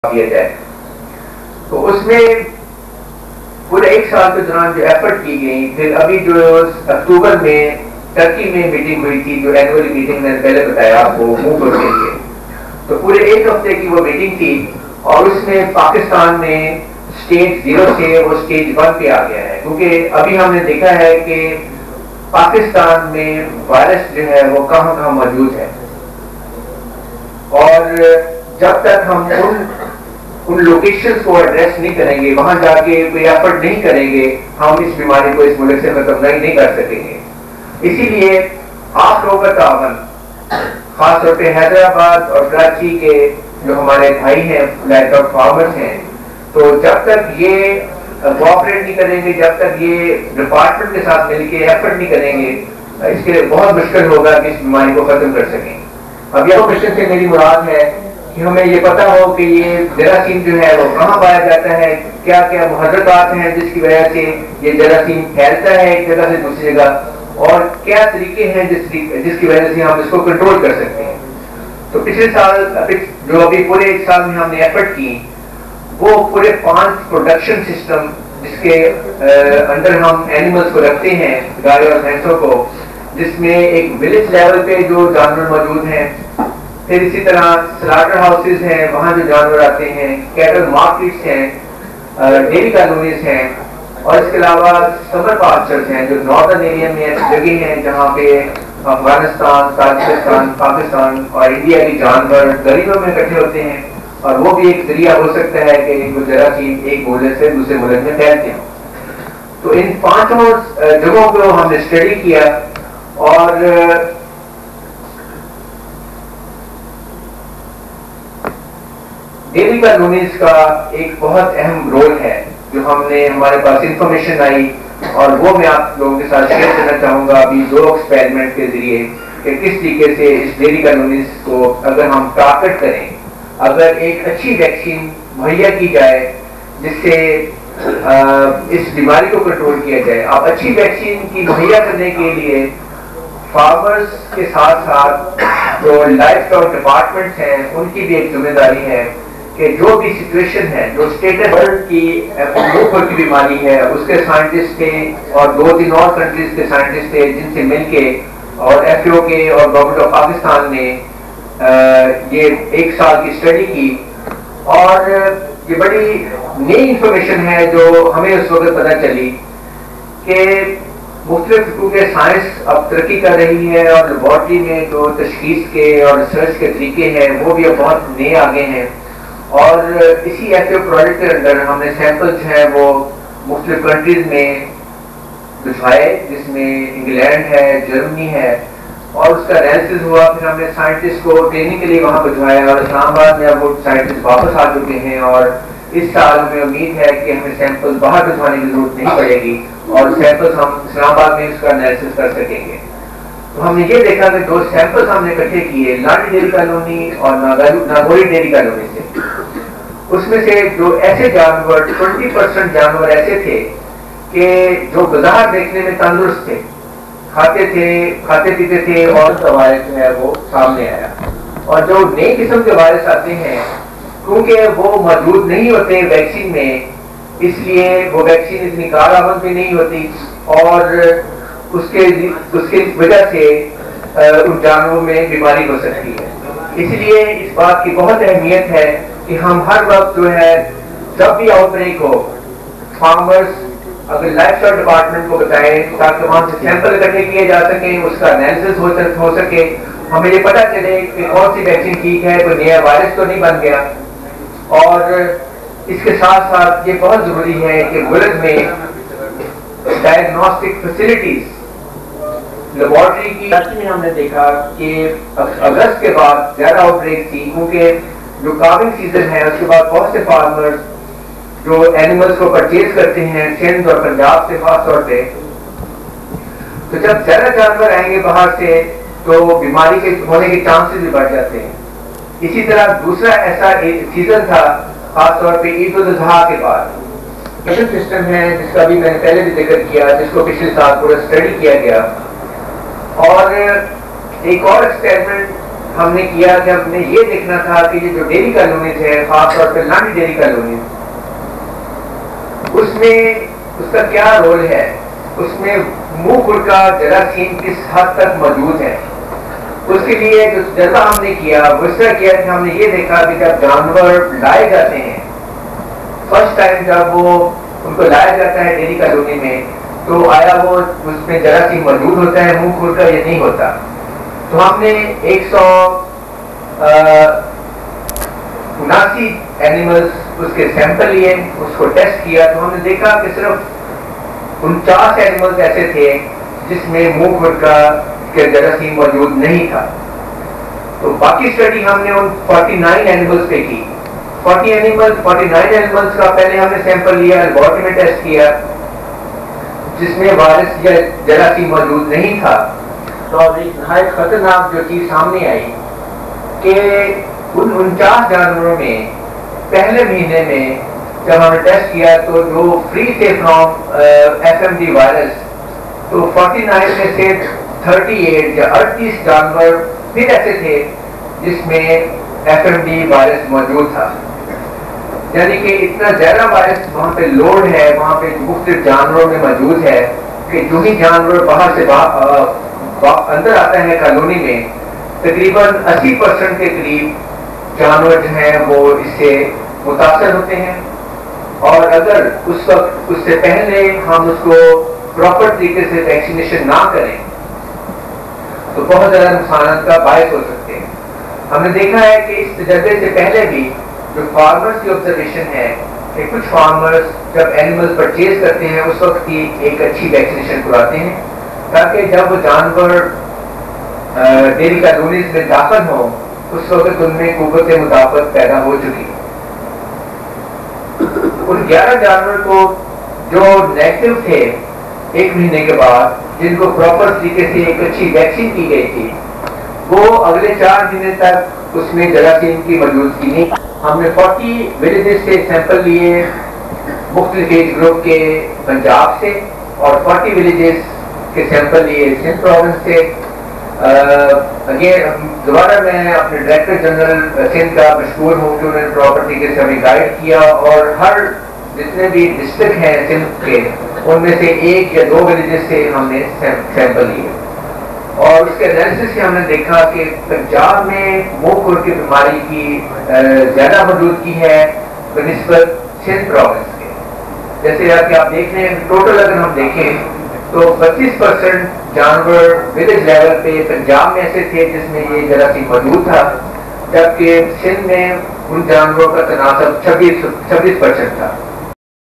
کیا جائے. تو اس میں پورے ایک سال کے دوران جو ایفرٹ کی گئی، پھر ابھی جو اکتوبر میں ترکی میں میٹنگ ہوئی تھی، جو اینولی میٹنگ میں پہلے بتایا آپ کو موو کے لیے، تو پورے ایک ہفتے کی وہ میٹنگ تھی اور اس میں پاکستان نے اسٹیج 0 سے وہ اسٹیج 1 پہ آ گیا ہے. کیونکہ ابھی ہم نے دیکھا ہے کہ پاکستان میں وائرس جو ہے وہ کہاں کہاں موجود ہے، اور جب تک ہم ان لوکیشنز کو ایڈریس نہیں کریں گے، وہاں جا کے کوئی ایفرٹ نہیں کریں گے، ہم اس بیماری کو اس ملک سے ختم نہیں کر سکیں گے. اسی لیے آپ لوگوں کا تعاون، خاص طور پہ حیدرآباد اور کراچی کے جو ہمارے بھائی ہیں لیڈ آف فارمرز ہیں، تو جب تک یہ کوآپریٹ نہیں کریں گے، جب تک یہ ڈپارٹمنٹ کے ساتھ مل کے ایفرٹ نہیں کریں گے، اس کے بہت مشکل ہوگا کہ اس بیماری کو ختم کر سکیں. اب یہ مشن سے میری مراد ہے کہ ہمیں یہ پتا ہو کہ یہ جراثیم جو ہے وہ کہاں پایا جاتا ہے، کیا کیا محرکات ہیں جس کی وجہ سے یہ جراثیم پھیلتا ہے ایک جگہ سے دوسری جگہ، اور کیا طریقے ہیں جس کی وجہ سے ہم اس کو کنٹرول کر سکتے ہیں. تو پچھلے سال جو ابھی پورے ایک سال میں ہم نے ایفرٹ کی، وہ پورے 5 پروڈکشن سسٹم جس کے اندر ہم اینیملز کو رکھتے ہیں، گائے اور بھینسوں کو، جس میں ایک ولیج لیول پہ جو جانور موجود ہیں، پھر اسی طرح سلاٹر ہاؤسز ہیں، وہاں جو جانور آتے ہیں، کیٹل مارکیٹس ہیں، ڈیری کالونیز ہیں، اور اس کے علاوہ سمر پاسچرز ہیں جو ناردرن ایریا میں ایسی جگہ ہیں جہاں پہ افغانستان، تاجکستان، پاکستان اور انڈیا کے جانور گلیوں میں اکٹھے ہوتے ہیں، اور وہ بھی ایک ذریعہ ہو سکتا ہے کہ وہ جراثیم ایک ملک سے دوسرے ملک میں پھیلتے ہیں. تو ان 5 جگہوں کو ہم نے اسٹڈی کیا، اور ڈیری کالونیز کا ایک بہت اہم رول ہے جو ہم نے ہمارے پاس انفارمیشن آئی، اور وہ میں آپ لوگوں کے ساتھ شیئر کرنا چاہوں گا ابھی 2 ایکسپیریمنٹ کے ذریعے، کہ کس طریقے سے اس ڈیری کالونیز کو اگر ہم ٹارگٹ کریں، اگر ایک اچھی ویکسین مہیا کی جائے جس سے اس بیماری کو کنٹرول کیا جائے. اب اچھی ویکسین کی مہیا کرنے کے لیے فارمرز کے ساتھ ساتھ جو لائف اسٹاک ڈپارٹمنٹس ہیں ان کی بھی ایک ذمہ داری ہے کہ جو بھی سچویشن ہے، جو اسٹیٹس ورلڈ کی کی بیماری ہے، اس کے سائنٹسٹ تھے اور 2-3 اور کنٹریز کے سائنٹسٹ تھے جن سے مل کے، اور ایف او کے اور گورنمنٹ آف پاکستان نے یہ 1 سال کی اسٹڈی کی. اور یہ بڑی نئی انفارمیشن ہے جو ہمیں اس وقت پتہ چلی کہ مختلف کیونکہ سائنس اب ترقی کر رہی ہے، اور لیبارٹری میں جو تشخیص کے اور ریسرچ کے طریقے ہیں وہ بھی اب بہت نئے آگے ہیں. اور اسی ایف او پروجیکٹ کے اندر ہم نے سیمپل جو ہیں وہ مختلف کنٹریز میں بھجوائے، جس میں انگلینڈ ہے، جرمنی ہے، اور اس کا انالیسس ہوا. پھر ہم نے سائنٹسٹ کو ٹریننگ کے لیے وہاں بھجوایا، اور اسلام آباد میں اب وہ سائنٹسٹ واپس آ چکے ہیں، اور اس سال ہمیں امید ہے کہ ہمیں سیمپل باہر بھجوانے کی ضرورت نہیں پڑے گی، اور سیمپلز ہم اسلام آباد میں اس کا انالیسس کر سکیں گے. تو ہم نے یہ دیکھا کہ 2 سیمپلز ہم نے اکٹھے کیے، لانڈی ڈیری کالونی اور ناگوری ڈیری کالونی سے. اس میں سے جو ایسے جانور 20% جانور ایسے تھے کہ جو بظاہر دیکھنے میں تندرست تھے، کھاتے پیتے تھے، اور کا وائرس جو ہے وہ سامنے آیا. اور جو نئی قسم کے وائرس آتے ہیں کیونکہ وہ موجود نہیں ہوتے ویکسین میں، اس لیے وہ ویکسین اتنی کارآمد بھی نہیں ہوتی، اور اس کی وجہ سے ان جانوروں میں بیماری ہو سکتی ہے. اس لیے اس بات کی بہت اہمیت ہے کہ ہم ہر وقت جو ہے جب بھی آؤٹ بریک ہو، فارمرز اگر لائف اسٹاک ڈپارٹمنٹ کو بتائیں تاکہ وہاں سے سیمپل اکٹھے کیے جا سکیں، اس کا انالیسس ہو سکے، ہمیں یہ پتہ چلے کہ کون سی ویکسین ٹھیک ہے، کوئی نیا وائرس تو نہیں بن گیا. اور اس کے ساتھ ساتھ یہ بہت ضروری ہے کہ ملک میں ڈائگنوسٹک فیسلٹیز، لیبارٹری کی میں ہم نے دیکھا کہ اگست کے بعد زیادہ آؤٹ بریک تھی، کیونکہ جو کاونگ سیزن ہے اس کے بعد بہت سے فارمرز جو اینیملز کو پرچیز کرتے ہیں سندھ اور پنجاب سے خاص طور پہ، تو جب زیادہ جانور آئیں گے باہر سے تو بیماری کے ہونے کے چانسز بھی بڑھ جاتے ہیں. اسی طرح دوسرا ایسا سیزن تھا خاص طور پہ عید الاضحیٰ کے بعد. مشن سسٹم ہے جس کا بھی میں نے پہلے بھی ذکر کیا، جس کو پچھلے سال پورا اسٹڈی کیا گیا. اور ایک اور ایکسپیریمنٹ ہم نے کیا کہ ہم نے یہ دیکھنا تھا کہ یہ جو ڈیری کالونیز ہے، خاص طور پہ لانڈی ڈیری کالونیز، اس میں اس کا کیا رول ہے، اس میں منہ کھل کا جراثیم کس حد تک موجود ہے۔ اس کے لیے جو تجربہ ہم نے کیا وہ اس طرح کیا کہ ہم نے یہ دیکھا کہ جب جانور لائے جاتے ہیں، فرسٹ ٹائم جب وہ ان کو لایا جاتا ہے ڈیری کالونی میں، تو آیا وہ اس میں جراثیم موجود ہوتا ہے منہ کھل کا یا نہیں ہوتا۔ تو ہم نے 179 اینیملز اس کے سیمپل لیے، اس کو ٹیسٹ کیا، تو ہم نے دیکھا کہ صرف 49 اینیملز ایسے تھے جس میں منہ کھل کا جراثیم موجود نہیں تھا۔ تو باقی اسٹڈی ہم نے ان 49 اینیملز پہ کی۔ 49 اینیملز کا پہلے ہم نے سیمپل لیا، لیبارٹری میں ٹیسٹ کیا، جس میں وائرس یا جراثیم موجود نہیں تھا۔ تو اب ایک نہایت خطرناک جو چیز سامنے آئی کہ ان 49 جانوروں میں پہلے مہینے میں جب ہم نے ٹیسٹ کیا تو جو فری تھے فرام FMD وائرس، تو 49 میں سے 38 یا 38 جانور پھر ایسے تھے جس میں FMD وائرس موجود تھا۔ یعنی کہ اتنا زیادہ وائرس وہاں پہ لوڈ ہے، وہاں پہ مختلف جانوروں میں موجود ہے کہ جو ہی جانور باہر سے اندر آتا ہے کالونی میں، تقریباً 80% کے قریب جانور جو ہیں وہ اس سے متاثر ہوتے ہیں، اور اگر اس وقت اس سے پہلے ہم اس کو پراپر طریقے سے ویکسینیشن نہ کریں تو بہت زیادہ نقصانات کا باعث ہو سکتے ہیں۔ ہم نے دیکھا ہے کہ اس تجربے سے پہلے بھی جو فارمرز کی آبزرویشن ہے کہ کچھ فارمرز جب اینیمل پرچیز کرتے ہیں اس وقت کی ایک اچھی ویکسینیشن کراتے ہیں تاکہ جب وہ جانور ڈیری کالونیز میں داخل ہوں اس وقت ان میں قوت مدافعت پیدا ہو چکی۔ ان 11 جانور کو جو نیگیٹو تھے ایک مہینے کے بعد، جن کو پراپر طریقے سے ایک اچھی ویکسین کی گئی تھی، وہ اگلے 4 مہینے تک اس میں جراثیم کی موجودگی نہیں۔ ہم نے 40 ولیجز سے سیمپل لیے مختلف ایج گروپ کے پنجاب سے، اور 40 ولیجز کے سیمپل لیے سندھ پروونس سے۔ دوبارہ میں اپنے ڈائریکٹر جنرل سندھ کا مشکور ہوں کہ انہوں نے پراپر طریقے سے ہمیں گائیڈ کیا، اور ہر جتنے بھی ڈسٹرکٹ ہیں سندھ کے ان میں سے 1 یا 2 ولیجز سے ہم نے سیمپل لیے، اور اس کے انالیسس سے ہم نے دیکھا کہ پنجاب میں منہ کھل کی بیماری کی زیادہ موجودگی ہے بنسبت سندھ پروونس کے۔ جیسے کہ آپ دیکھ رہے ہیں ٹوٹل اگر ہم دیکھیں تو 25% جانور ولیج لیول پہ پنجاب میں ایسے تھے جس میں یہ جراثیم موجود تھا، جبکہ سندھ میں ان جانوروں کا تناسب 26% تھا۔